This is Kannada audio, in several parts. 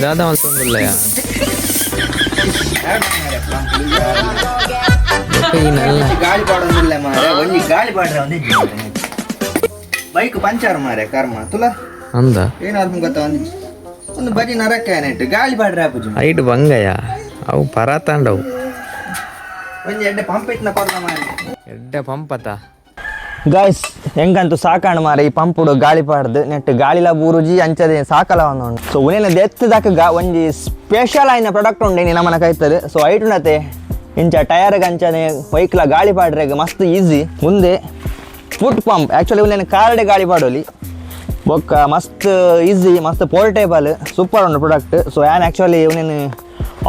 ದಾದ ಮಲ್ತೊಂದುಲ್ಲಯ್ಯ ಗಾಳಿ ಪಾಡೋದಿಲ್ಲ ಮಾರೆ ಒಂಜಿ ಗಾಳಿ ಪಾಡ್ರೆ ಒಂದೇ ಬೈಕ್ ಪಂಚರ್ ಮಾರೆ ಕರ್ಮ ತುಲ ಅಂದ ಏನಾದ್ರು ಗೊತ್ತಾ ಒಂದು ಬಜಿ ನರಕ್ಕೆ ನೆಟ್ಟು ಗಾಳಿ ಪಾಡ್ರೆ ಆಪುಜಿ ಐಟ್ ಬಂಗಯ್ಯ ಅವು ಪರಾತಾಂಡವು ಒಂಜಿ ಎಡ್ಡೆ ಪಂಪ್ ಇಟ್ನ ಕೊಡ್ಲ ಮಾರೆ ಎಡ್ಡೆ ಪಂಪತ ಗಾಯ್ಸ್ ಹೆಂಗಂತೂ ಸಾಕಾಣ ಮಾರೆ ಈ ಪಂಪುಡು ಗಾಳಿ ಪಾಡ್ದು ನೆಟ್ಟು ಗಾಳಿಲ ಬೂರುಜಿ ಅಂಚದೆ ಸಾಕಲ ಒಂದು ಸೊ ಉನೇನ ದೆತ್ತದಾಕ ಒಂಜಿ ಸ್ಪೆಷಲ್ ಆಯ್ನ ಪ್ರಾಡಕ್ಟ್ ಉಂಡು ನಮ್ಮನ ಕೈತದೆ ಸೊ ಐಟುನತೆ ಇಂಚ ಟಯರ್ಗೆ ಅಂಚನೆ ಬೈಕ್ಲ ಗಾಳಿ ಪಾಡ್ರೆಗೆ ಮಸ್ತ್ ಈಸಿ ಮುಂದೆ ಫುಟ್ ಪಂಪ್ ಆ್ಯಕ್ಚುಲಿ ಉನೇನು ಕಾರ್ಡೆ ಗಾಳಿ ಪಾಡೋಲಿ ಬೊಕ್ಕ ಮಸ್ತ್ ಈಸಿ ಮಸ್ತ್ ಪೋರ್ಟೇಬಲ್ ಸೂಪರ್ ಉಂಡು ಪ್ರಾಡಕ್ಟ್ ಸೊ ನಾನು ಆ್ಯಕ್ಚುಲಿ ಇವನೇನು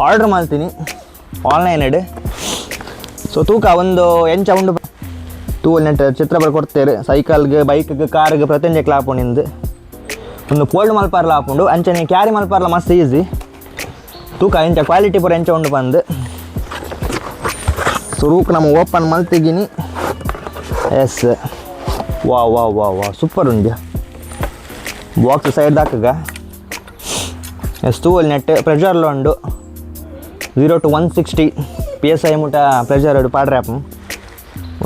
ಆರ್ಡ್ರ್ ಮಾಡ್ತೀನಿ ಆನ್ಲೈನ್ ಸೊ ತೂಕ ಒಂದು ಎಂಚ ಉಂಡು ತೂಲ್ ನೆಟ್ ಚಿತ್ರ ಬರ್ ಕೊಡ್ತೇವೆ ಸೈಕಲ್ಗೆ ಬೈಕ್ಗೆ ಕಾರ್ಗೆ ಪ್ರತಿಯೊಂದು ಕ್ಲಾಪುಂಡು ಒಂದು ಫೋಲ್ಡ್ ಮಲ್ಪಾರ್ಲ ಹಾಕೊಂಡು ಅಂಚನೆ ಕ್ಯಾರಿ ಮಲ್ಪಾರ್ಲ ಮಸ್ತ್ ಈಸಿ ತೂಕ ಎಂಚ ಕ್ವಾಲಿಟಿ ಪೂರ ಎಂಚ ಉಂಡು ಬಂದು ಸೊ ರೂಕ್ ನಮ್ಮ ಓಪನ್ ಮಲ್ತಿಗಿನಿ ಎಸ್ ವಾ ವಾ ವಾ ವಾ ಸೂಪರ್ ಉಂಡ್ಯ ಬಾಕ್ಸ್ ಸೈಡ್ ದಾಕಗ ಎಸ್ ತೂಲ್ ನೆಟ್ ಪ್ರೆಷರ್ಲ ಉಂಡು 0 to 160 PSI ಮುಟ ಪ್ರೆಷರ್ ಪಾಡ್ರ್ಯಾಪ್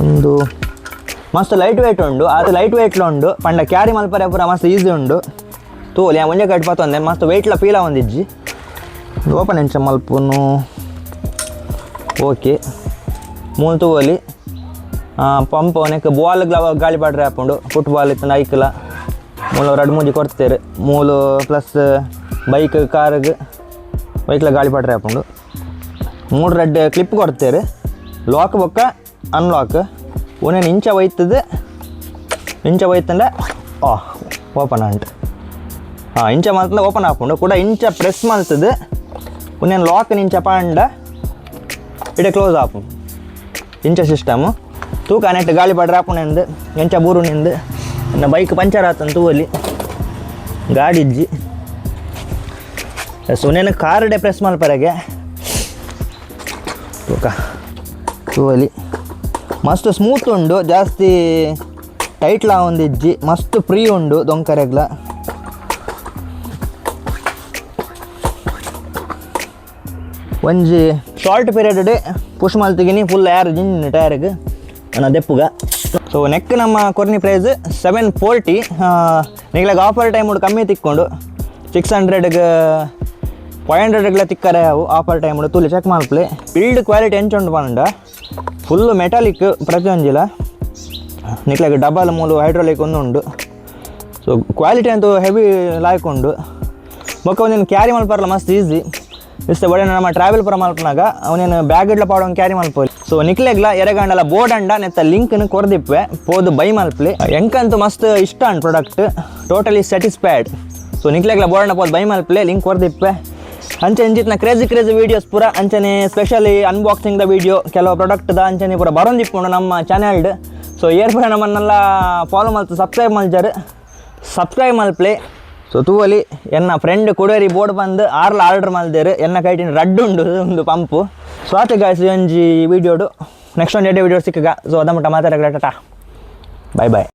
ಒಂದು ಮಸ್ತ್ ಲೈಟ್ ವೇಟ್ ಉಂಡು ಅದು ಲೈಟ್ ವೇಟ್ಲ ಉಂಡು ಪಂಡ ಕ್ಯಾರಿ ಮಲ್ಪರೆ ಪೂರ ಮಸ್ತ್ ಈಸಿ ಉಂಡು ತೂಲ್ ಯಾ ಮುಂಜೆ ಕಟ್ ಪತ್ತೊಂದೆ ಮಸ್ತ್ ವೆಯ್ಟ್ಲ ಫೀಲ ಒಂದಿಜ್ಜಿ ಓಪನ್ ಎಂಚ ಮಲ್ಪುನು ಓಕೆ ಮೂಲು ತೂವಲಿ ಪಂಪ್ ಅವನಕ್ಕೆ ಬಾಲ್ ಗಾಳಿ ಪಾಡ್ರೆ ಹಾಕೊಂಡು ಫುಟ್ಬಾಲ್ ಇತ್ತು ಐಕ್ಲ ಮೂಲು 2-3 ಕೊಡ್ತೇವೆ ಮೂಲು ಪ್ಲಸ್ ಬೈಕ್ ಕಾರ್ಗೆ ಬೈಕ್ಲ ಗಾಳಿ ಪಾಡ್ರೆ ಹಾಕೊಂಡು 3 ರೆಡ್ ಕ್ಲಿಪ್ ಕೊಡ್ತೇವೆ ಲಾಕ್ ಬೊಕ್ಕ ಅನ್ಲಾಕ್ ಒಂದೇನು ಇಂಚ ಒಯ್ತಂಡೆ ಓಪನ್ ಅಂಟ್ ಇಂಚ ಮಲ್ತಂದ ಓಪನ್ ಹಾಕೊಂಡು ಕೂಡ ಇಂಚ ಪ್ರೆಸ್ ಮಲ್ತದೆ ಒಂದೇನು ಲಾಕ್ ಇಂಚ ಪಾಂಡ ಇಡೆ ಕ್ಲೋಸ್ ಹಾಪು ಇಂಚ ಸಿಸ್ಟಮು ತೂಕ ನೆಟ್ ಗಾಳಿ ಪಾಡ್ರೆ ಹಾಪುನೆಂದು ಎಂಚ ಬೂರುನಿಂದು ನನ್ನ ಬೈಕ್ ಪಂಚರ್ ಆತಂತ ತೂವಲಿ ಗಾಡಿ ಇಜ್ಜಿ ಸುನೇನು ಕಾರ್ಡೆ ಪ್ರೆಸ್ ಮಲ್ಪರೆಗೆ ತೂಕ ತೂವಲಿ ಮಸ್ತ್ ಸ್ಮೂತ್ ಉಂಡು ಜಾಸ್ತಿ ಟೈಟ್ಲ ಒಂದಿಜ್ಜಿ ಮಸ್ತ್ ಫ್ರೀ ಉಂಡು ದೊಂಕರೆಗ್ಲ ಒಂಜಿ ಶಾರ್ಟ್ ಪೀರಿಯಡ್ ಪುಷ್ ಮಲ್ತಿಗಿನಿ ಫುಲ್ ಏರ್ ಜಿಂಜಿನ ಟೈರ್ಗೆ ನನ್ನ ದೆಪ್ಪುಗ ಸೊ ನೆಕ್ ನಮ್ಮ ಕೊರ್ನಿ ಪ್ರೈಸ್ 740 ನಿಗ್ಲಾಗ ಆಫರ್ ಟೈಮ್ ಕಮ್ಮಿ ತಿಕ್ಕೊಂಡು 600ಗೆ 500ಗೆ ತಿಕ್ಕರೆ ಅವು ಆಫರ್ ಟೈಮ್ ತುಲಿ ಚೆಕ್ ಮಾಡ್ಪ್ಲೆ ಬಿಲ್ಡ್ ಕ್ವಾಲಿಟಿ ಎಂಚುಂಡು ಬಂಡ ಫುಲ್ಲು ಮೆಟಾಲಿಕ್ ಪ್ರತಿಯೊಂದಿಲ್ಲ ನಿಕ್ಲಾಗ ಡಬಲ್ ಮೂಲು ಹೈಡ್ರಾಲಿಕ್ ಒಂದು ಉಂಡು ಸೊ ಕ್ವಾಲಿಟಿ ಅಂತೂ ಹೆವಿ ಲಾಯ್ಕ್ ಉಂಡು ಬೊಕ್ಕ ಒಂದೇನು ಕ್ಯಾರಿ ಮಲ್ಪರ್ಲ ಮಸ್ತ್ ಈಸಿ ಇಷ್ಟ ಬಡ ನಮ್ಮ ಟ್ರಾವೆಲ್ ಪುರ ಮಲ್ಪನಾಗ ಅವನೇನು ಬ್ಯಾಗ್ ಇಡ್ಲ ಪಾಡೋಂಗೆ ಕ್ಯಾರಿ ಮಲ್ಪೋಲಿ ಸೊ ನಿಕ್ಲೆಗ್ಲ ಎರೆಗಂಡಲ ಬೋರ್ಡ್ ಅಂಡ ನೆತ್ತ ಲಿಂಕ್ನ ಕೊರ್ದಿಪ್ಪೆ ಪೋದು ಬೈ ಮಲ್ಪ್ಲಿ ಎಂಕಂತೂ ಮಸ್ತ್ ಇಷ್ಟ and product totally satisfied so ನಿಕ್ಲೆಗ್ಲ ಬೋರ್ಡ್ ಅಂಡ ಪೋದು ಬೈ ಮಲ್ಪ್ಲೆ ಲಿಂಕ್ ಕೊರ್ದಿಪ್ಪೆ ಅಂಚೆ ಇಂಚಿತ್ನ ಕ್ರೇಜಿ ವೀಡಿಯೋಸ್ ಪೂರ ಅಂಚನೆ ಸ್ಪೆಷಲಿ ಅನ್ಬಾಕ್ಸಿಂಗ್ದ ವೀಡಿಯೋ ಕೆಲವು ಪ್ರಾಡಕ್ಟ್ದ ಅಂಚನೆ ಪೂರ ಬರೋಂದಿಪ್ಪುಂಡು ನಮ್ಮ ಚಾನೆಲ್ಡ್ ಸೊ ಏರ್ ಪೂರ ನಮ್ಮನ್ನೆಲ್ಲ ಫಾಲೋ ಮಲ್ತು ಸಬ್ಸ್ಕ್ರೈಬ್ ಮಲ್ಪ್ಲೆ ಸೊ ತೂವಲಿ ಎನ್ನ ಫ್ರೆಂಡ್ ಕುಡೇರಿ ಬೋರ್ಡ್ ಬಂದು ಆರ್ಡರ್ ಮಲ್ದೇರು ಎನ್ನ ಕೈಟಿನ ರಡ್ಡು ಉಂಡು ಒಂದು ಪಂಪು ಸೊ ಆತ ಗಾಯ್ಸ್ ಒಂಜಿ ವೀಡಿಯೋಡು ನೆಕ್ಸ್ಟ್ ಒಂದು 2 ವೀಡಿಯೋ ಸಿಕ್ಕಗ ಸೊ ಅದ ಮುಟ್ಟ ಮಾತಾಡಕ ಟಾಟಾ ಬೈ